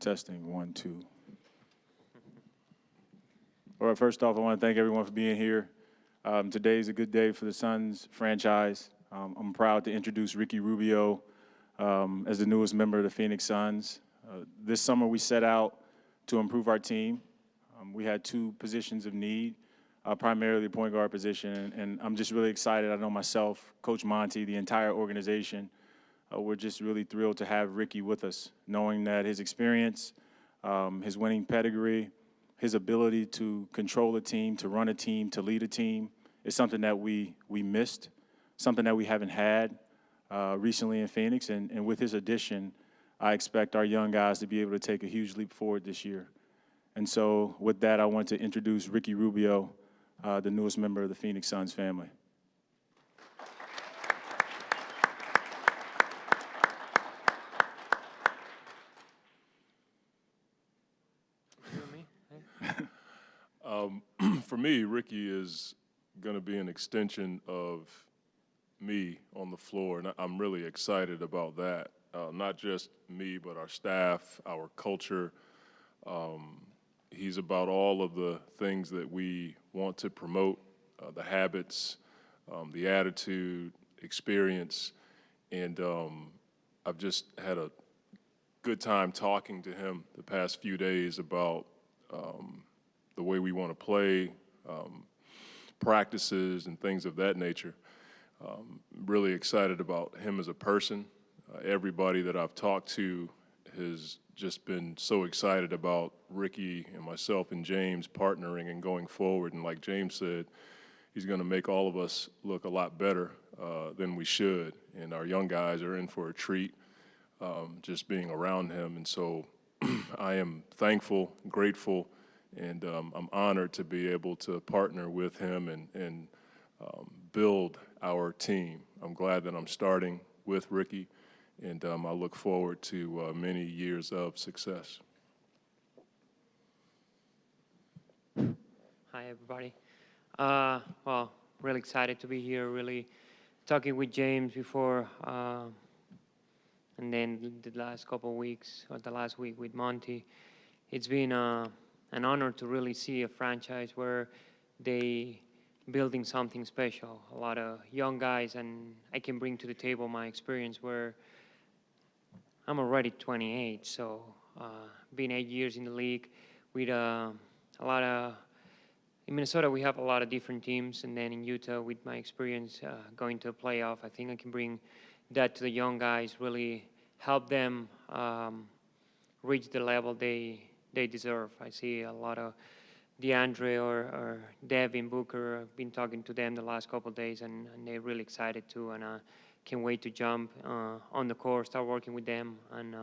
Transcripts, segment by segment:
Testing, 1, 2. All right, first off, I want to thank everyone for being here. Today is a good day for the Suns franchise. I'm proud to introduce Ricky Rubio as the newest member of the Phoenix Suns. This summer we set out to improve our team. We had two positions of need, primarily the point guard position, and I'm just really excited. I know myself, Coach Monty, the entire organization, we're just really thrilled to have Ricky with us, knowing that his experience, his winning pedigree, his ability to control a team, to run a team, to lead a team is something that we missed, something that we haven't had recently in Phoenix. And with his addition, I expect our young guys to be able to take a huge leap forward this year. And so with that, I want to introduce Ricky Rubio, the newest member of the Phoenix Suns family. For me, Ricky is going to be an extension of me on the floor, and I'm really excited about that. Not just me, but our staff, our culture. He's about all of the things that we want to promote, the habits, the attitude, experience, and I've just had a good time talking to him the past few days about the way we want to play, practices and things of that nature. Really excited about him as a person. Everybody that I've talked to has just been so excited about Ricky and myself and James partnering and going forward. And like James said, he's going to make all of us look a lot better than we should. And our young guys are in for a treat just being around him. And so I am thankful, grateful, and I'm honored to be able to partner with him and build our team. I'm glad that I'm starting with Ricky, and I look forward to many years of success. Hi, everybody. Well, really excited to be here, really talking with James before, and then the last couple of weeks, or the last week with Monty. It's been an honor to really see a franchise where they building something special. A lot of young guys, and I can bring to the table my experience where I'm already 28, so been 8 years in the league with a lot of. In Minnesota, we have a lot of different teams, and then in Utah, with my experience going to a playoff, I think I can bring that to the young guys, really help them reach the level they deserve. I see a lot of DeAndre or Devin Booker. I've been talking to them the last couple of days, and they're really excited too, and can't wait to jump on the court, start working with them, and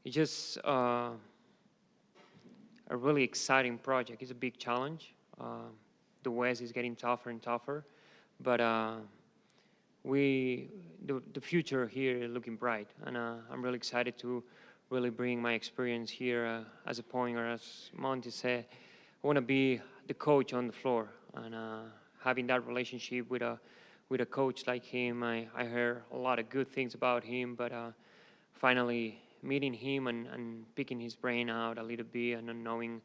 it's just a really exciting project. It's a big challenge. The West is getting tougher and tougher, but the future here is looking bright, and I'm really excited to really bring my experience here as a point guard. As Monty said, I want to be the coach on the floor, and having that relationship with a coach like him, I heard a lot of good things about him, but finally meeting him and picking his brain out a little bit and knowing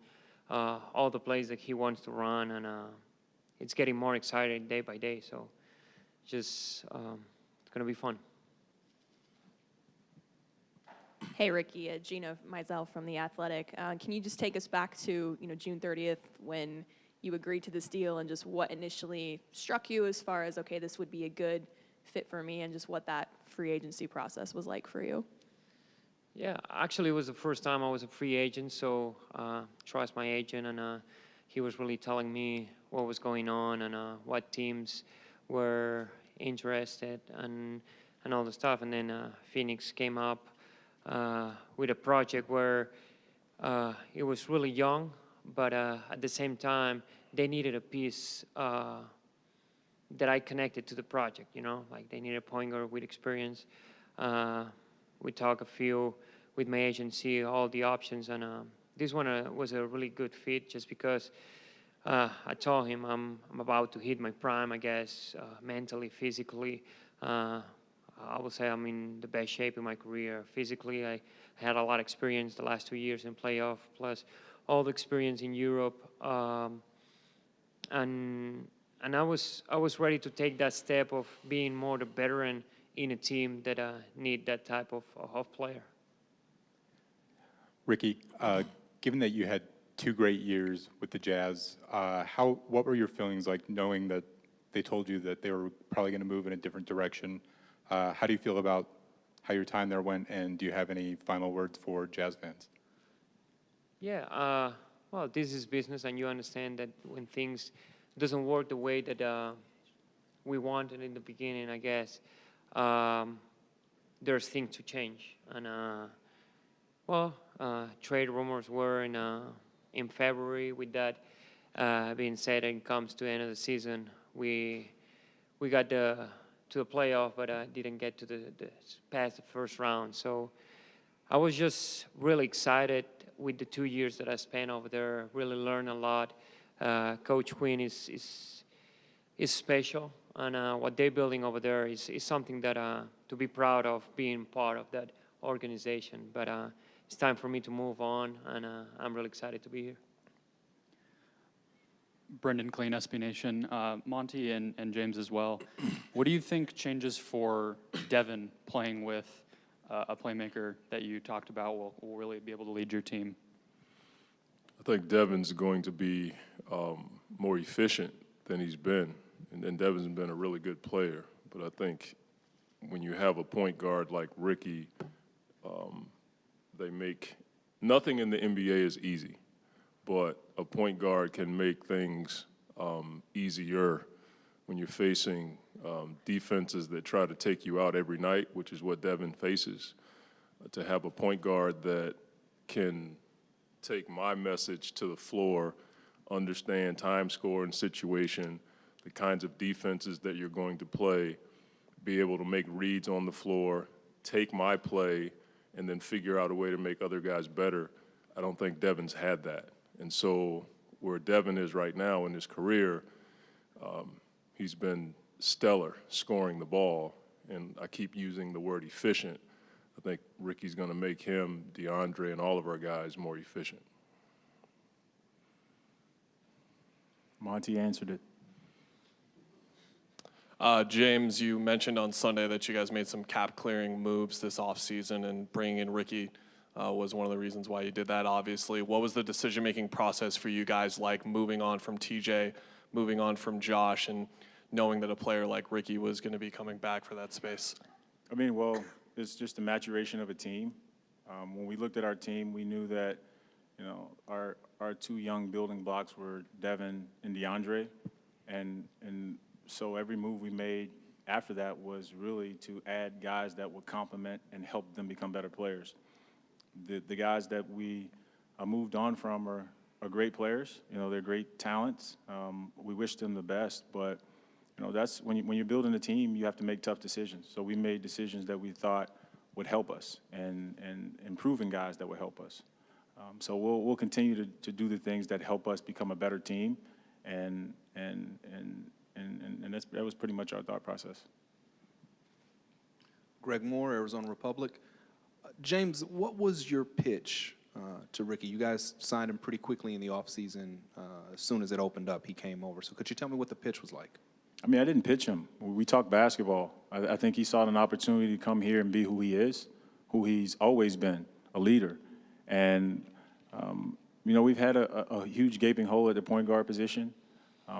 all the plays that he wants to run, and it's getting more exciting day by day, so just it's going to be fun. Hey, Ricky, Gina Mizell from The Athletic. Can you just take us back to June 30th when you agreed to this deal and just what initially struck you as far as, okay, this would be a good fit for me, and just what that free agency process was like for you? Yeah, actually it was the first time I was a free agent, so trust my agent, and he was really telling me what was going on and what teams were interested and all the stuff. And then Phoenix came up with a project where it was really young, but at the same time, they needed a piece that I connected to the project, like they needed a point guard with experience. We talked a few with my agency, all the options, and this one was a really good fit just because I told him I'm about to hit my prime, I guess, mentally, physically. I would say I'm in the best shape in my career. Physically, I had a lot of experience the last 2 years in playoff, plus all the experience in Europe, and I was ready to take that step of being more the veteran in a team that need that type of player. Ricky, given that you had 2 great years with the Jazz, what were your feelings like knowing that they told you that they were probably going to move in a different direction? How do you feel about how your time there went, and do you have any final words for Jazz fans? Yeah, well, this is business, and you understand that when things doesn't work the way that we wanted in the beginning, I guess, there's things to change. And trade rumors were in February. With that being said, and it comes to the end of the season, we got to the playoff, but didn't get to the past the first round. So I was just really excited with the 2 years that I spent over there. Really learned a lot. Coach Quinn is special, and what they're building over there is something that to be proud of, being part of that organization. But it's time for me to move on, and I'm really excited to be here. Brendan Clean, SB Nation. Monty and James as well. What do you think changes for Devin playing with a playmaker that you talked about will really be able to lead your team? I think Devin's going to be more efficient than he's been, and Devin's been a really good player. But I think when you have a point guard like Ricky, nothing in the NBA is easy, but a point guard can make things easier when you're facing defenses that try to take you out every night, which is what Devin faces. To have a point guard that can take my message to the floor, understand time, score, and situation, the kinds of defenses that you're going to play, be able to make reads on the floor, take my play, and then figure out a way to make other guys better. I don't think Devin's had that. And so where Devin is right now in his career, he's been stellar scoring the ball, and I keep using the word efficient. I think Ricky's going to make him, DeAndre, and all of our guys more efficient. Monty answered it. James, you mentioned on Sunday that you guys made some cap-clearing moves this offseason, and bringing in Ricky was one of the reasons why you did that, obviously. What was the decision-making process for you guys like moving on from TJ, moving on from Josh, and knowing that a player like Ricky was going to be coming back for that space? I mean, well, it's just the maturation of a team. When we looked at our team, we knew that, our 2 young building blocks were Devin and DeAndre, and so every move we made after that was really to add guys that would complement and help them become better players. The guys that we moved on from are great players. They're great talents. We wish them the best, but that's when you're building a team, you have to make tough decisions. So we made decisions that we thought would help us, and improving guys that would help us. So we'll continue to do the things that help us become a better team, and that was pretty much our thought process. Greg Moore, Arizona Republic. James, what was your pitch to Ricky? You guys signed him pretty quickly in the offseason. As soon as it opened up, he came over. So could you tell me what the pitch was like? I mean, I didn't pitch him. We talked basketball. I think he saw an opportunity to come here and be who he is, who he's always been, a leader. And, we've had a huge gaping hole at the point guard position.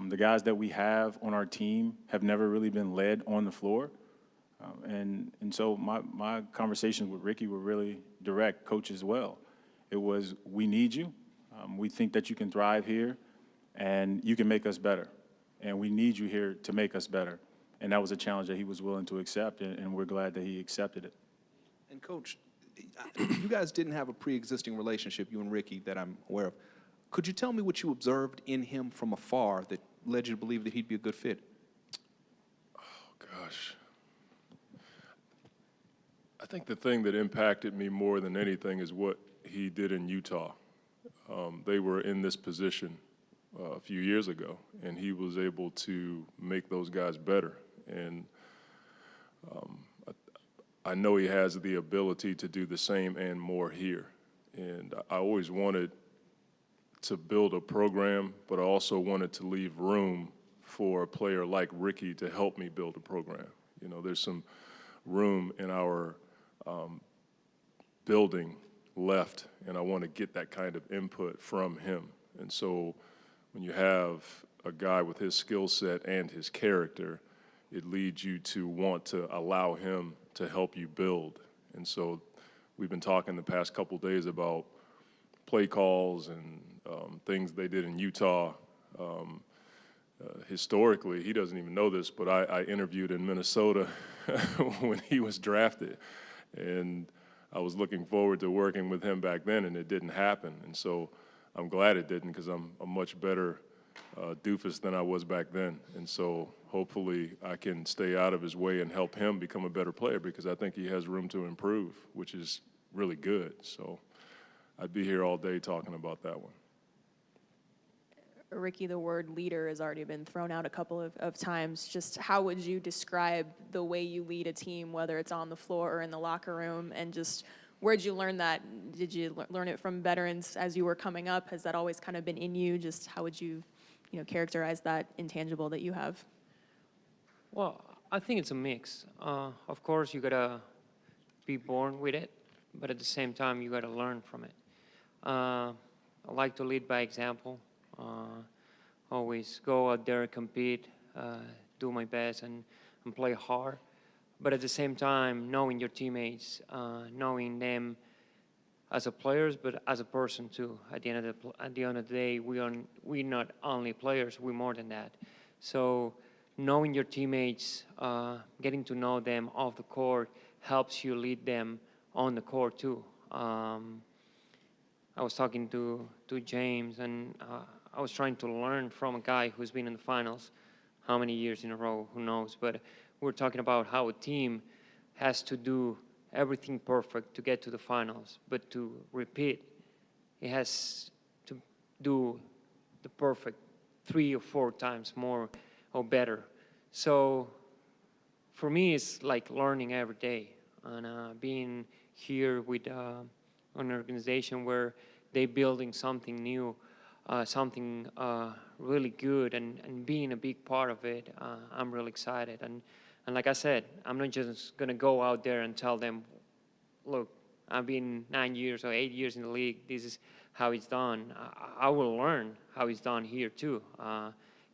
The guys that we have on our team have never really been led on the floor. And so my conversations with Ricky were really direct, coach as well. It was, we need you. We think that you can thrive here, and you can make us better. And we need you here to make us better. And that was a challenge that he was willing to accept, and we're glad that he accepted it. And, Coach, you guys didn't have a pre-existing relationship, you and Ricky, that I'm aware of. Could you tell me what you observed in him from afar that led you to believe that he'd be a good fit? Oh, gosh. I think the thing that impacted me more than anything is what he did in Utah. They were in this position a few years ago, and he was able to make those guys better. And I know he has the ability to do the same and more here. And I always wanted to build a program, but I also wanted to leave room for a player like Ricky to help me build a program. You know, there's some room in our building left, and I want to get that kind of input from him. And so when you have a guy with his skill set and his character, it leads you to want to allow him to help you build. And so we've been talking the past couple days about play calls and things they did in Utah. Historically, he doesn't even know this, but I interviewed in Minnesota when he was drafted. And I was looking forward to working with him back then, and it didn't happen. And so I'm glad it didn't, because I'm a much better doofus than I was back then. And so hopefully I can stay out of his way and help him become a better player, because I think he has room to improve, which is really good. So I'd be here all day talking about that one. Ricky, the word leader has already been thrown out a couple of times. Just how would you describe the way you lead a team, whether it's on the floor or in the locker room, and just where'd you learn that? Did you learn it from veterans as you were coming up? Has that always kind of been in you? Just how would you, characterize that intangible that you have? Well, I think it's a mix. Of course, you gotta be born with it, but at the same time, you gotta learn from it. I like to lead by example. Always go out there, compete, do my best, and play hard. But at the same time, knowing your teammates, knowing them as a players, but as a person too. At the end of the day, we're not only players; we're more than that. So knowing your teammates, getting to know them off the court, helps you lead them on the court too. I was talking to James, and I was trying to learn from a guy who's been in the finals, how many years in a row, who knows. But we're talking about how a team has to do everything perfect to get to the finals. But to repeat, it has to do the perfect 3 or 4 times more or better. So for me, it's like learning every day. And being here with an organization where they're building something new, something really good, and being a big part of it, I'm really excited. And like I said, I'm not just going to go out there and tell them, look, I've been 9 years or 8 years in the league. This is how it's done. I will learn how it's done here too.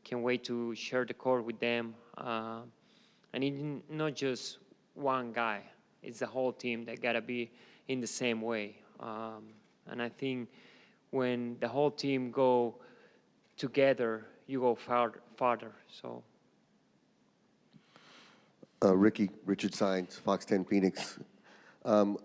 Can't wait to share the court with them. And it's not just one guy. It's the whole team that got to be in the same way. And I think when the whole team go together, you go farther. So. Ricky, Richard Sines, Fox 10 Phoenix. A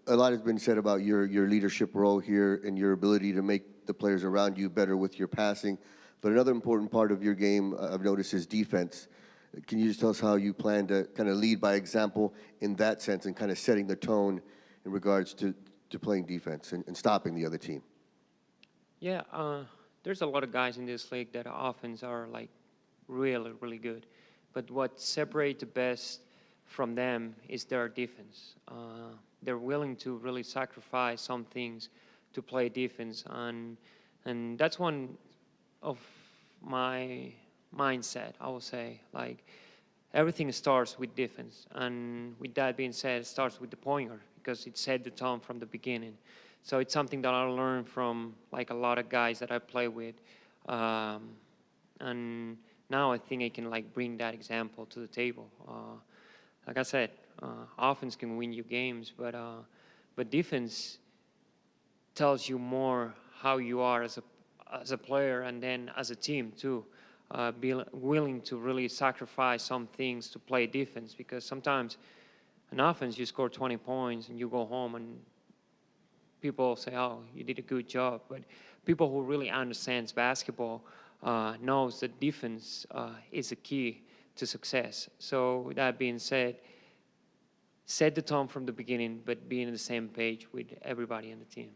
lot has been said about your leadership role here and your ability to make the players around you better with your passing. But another important part of your game, I've noticed, is defense. Can you just tell us how you plan to kind of lead by example in that sense and kind of setting the tone in regards to playing defense and stopping the other team? Yeah, there's a lot of guys in this league that offense are like really, really good. But what separates the best from them is their defense. They're willing to really sacrifice some things to play defense. And that's one of my mindset, I will say. Like, everything starts with defense. And with that being said, it starts with the point guard, because it set the tone from the beginning. So it's something that I learned from like a lot of guys that I play with. And now I think I can like bring that example to the table. Like I said, offense can win you games, but defense tells you more how you are as a player, and then as a team too. Be willing to really sacrifice some things to play defense, because sometimes in offense you score 20 points and you go home and people say, oh, you did a good job. But people who really understands basketball knows that defense is a key to success. So with that being said, set the tone from the beginning, but be on the same page with everybody on the team.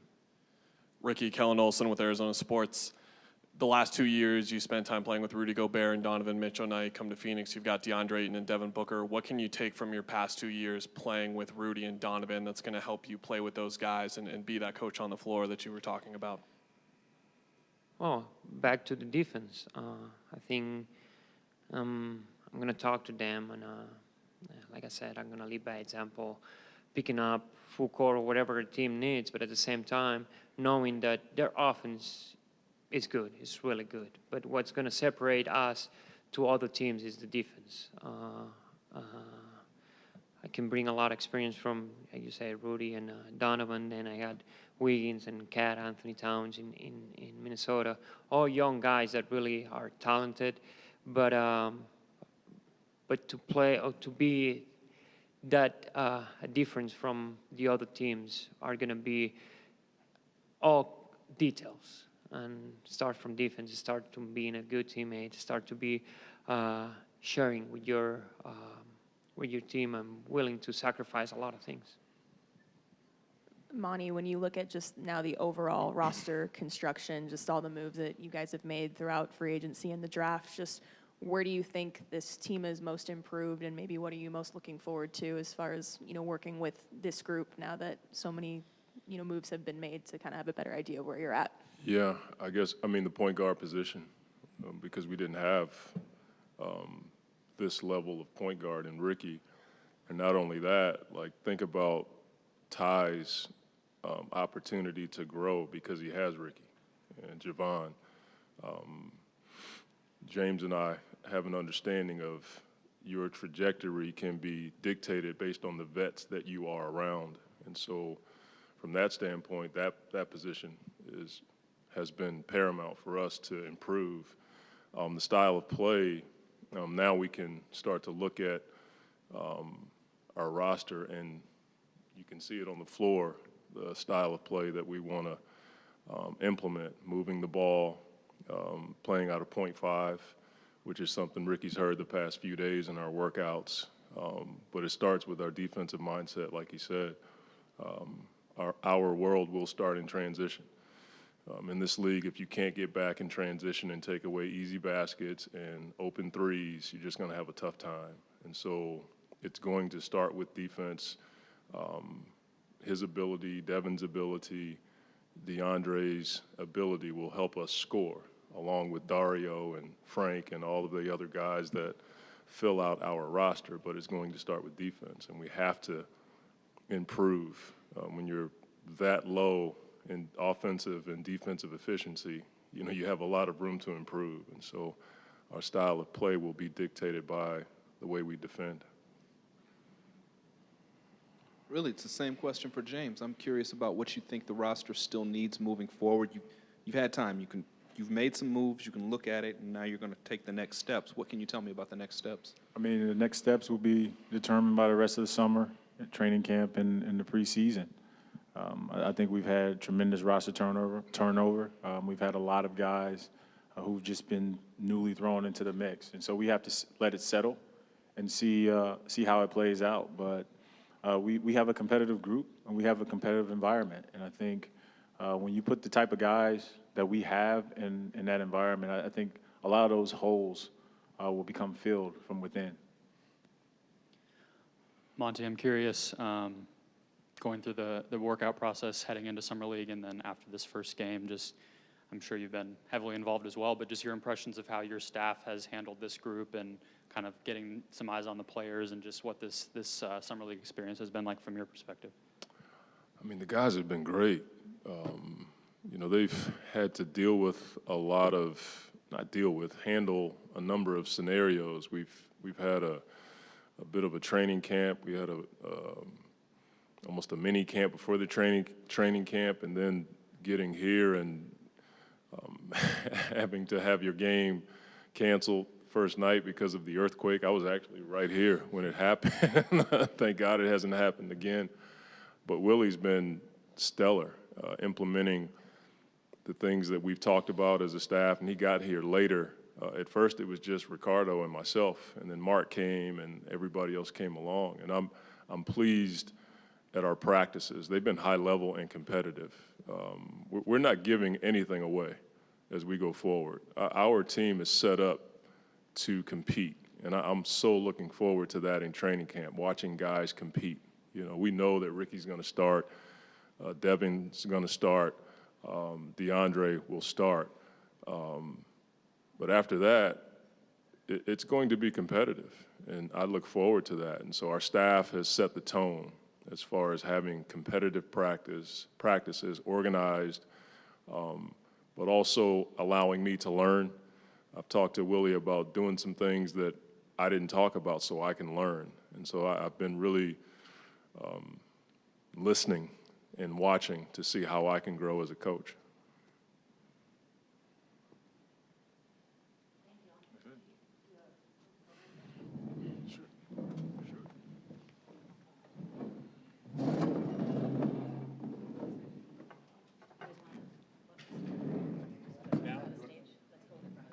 Ricky, Kellen Olson with Arizona Sports. the last 2 years you spent time playing with Rudy Gobert and Donovan Mitchell. Now you come to Phoenix, you've got DeAndre Ayton and Devin Booker. What can you take from your past 2 years playing with Rudy and Donovan that's going to help you play with those guys and be that coach on the floor that you were talking about? Well, back to the defense. I think I'm going to talk to them, and like I said, I'm going to lead by example, picking up full court or whatever the team needs, but at the same time, knowing that their offense is good, it's really good. But what's going to separate us to other teams is the defense. I can bring a lot of experience from, like you say, Rudy and Donovan, and I had Wiggins and Cat, Anthony Towns in Minnesota, all young guys that really are talented, but to play or to be that a difference from the other teams are going to be all details, and start from defense, start to being a good teammate, start to be sharing with your team and willing to sacrifice a lot of things. Monty, when you look at just now the overall roster construction, just all the moves that you guys have made throughout free agency and the draft, just where do you think this team is most improved, and maybe what are you most looking forward to as far as, working with this group now that so many, moves have been made to kind of have a better idea of where you're at? Yeah, the point guard position, because we didn't have this level of point guard in Ricky. And not only that, think about Ty's opportunity to grow because he has Ricky and Javon. James and I have an understanding of your trajectory can be dictated based on the vets that you are around. And so from that standpoint, that position has been paramount for us to improve. The style of play, now we can start to look at our roster, and you can see it on the floor, the style of play that we want to implement, moving the ball, playing out of .5, which is something Ricky's heard the past few days in our workouts. But it starts with our defensive mindset, like he said. Our world will start in transition. In this league, if you can't get back in transition and take away easy baskets and open threes, you're just going to have a tough time. And so it's going to start with defense. His ability, Devin's ability, DeAndre's ability will help us score, along with Dario and Frank and all of the other guys that fill out our roster. But it's going to start with defense, and we have to improve. When you're that low in offensive and defensive efficiency, you have a lot of room to improve. And so our style of play will be dictated by the way we defend. Really, it's the same question for James. I'm curious about what you think the roster still needs moving forward. You've had time. You've made some moves. You can look at it, and now you're going to take the next steps. What can you tell me about the next steps? The next steps will be determined by the rest of the summer, training camp, and the preseason. I think we've had tremendous roster turnover. We've had a lot of guys who've just been newly thrown into the mix, and so we have to let it settle and see how it plays out. But we have a competitive group, and we have a competitive environment, and I think when you put the type of guys that we have in that environment, I think a lot of those holes will become filled from within. Monty, I'm curious, going through the workout process heading into Summer League and then after this first game, I'm sure you've been heavily involved as well, but just your impressions of how your staff has handled this group and kind of getting some eyes on the players and just what this Summer League experience has been like from your perspective. The guys have been great. They've had to handle a number of scenarios. We've had a bit of a training camp. We had almost a mini camp before the training camp, and then getting here and having to have your game canceled first night because of the earthquake. I was actually right here when it happened. Thank God it hasn't happened again. But Willie's been stellar, implementing the things that we've talked about as a staff, and he got here later. At first it was just Ricardo and myself, and then Mark came and everybody else came along. And I'm pleased at our practices. They've been high level and competitive. We're not giving anything away. as we go forward. Our team is set up to compete, and I'm so looking forward to that in training camp, watching guys compete. You know, we know that Ricky's going to start, Devin's going to start, DeAndre will start. But after that, it's going to be competitive, and I look forward to that. And so our staff has set the tone as far as having competitive practices, organized, but also allowing me to learn. I've talked to Willie about doing some things that I didn't talk about so I can learn. And so I've been really listening and watching to see how I can grow as a coach.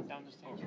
Down the stage.